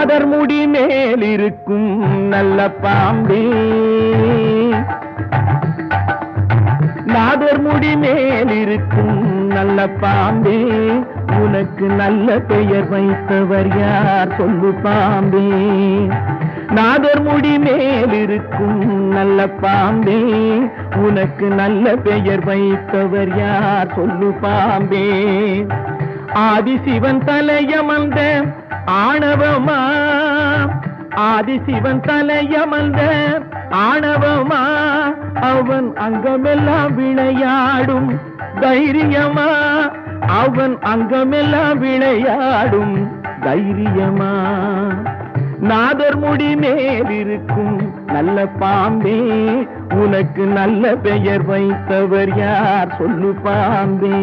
நாதர் முடி மேல் இருக்கும் நல்ல பாம்பே, நாதர் முடி மேல் இருக்கும் நல்ல பாம்பே, உனக்கு நல்ல பெயர் வைத்தவர் யார் சொல்லு பாம்பே. நாதர் முடி மேல் இருக்கும் நல்ல பாம்பே, உனக்கு நல்ல பெயர் வைத்தவர் யார் சொல்லு பாம்பே. ஆதிசிவன் தலையமர்ந்த ஆணவமா, ஆதிசிவன் தலையமர்ந்த ஆணவமா, அவன் அங்கமெல்லாம் விளையாடும் தைரியமா, அவன் அங்கமெல்லாம் விளையாடும் தைரியமா. நாதர் முடி மேல் இருக்கும் நல்ல பாம்பே, உனக்கு நல்ல பெயர் வைத்தவர் யார் சொல்லு பாம்பே.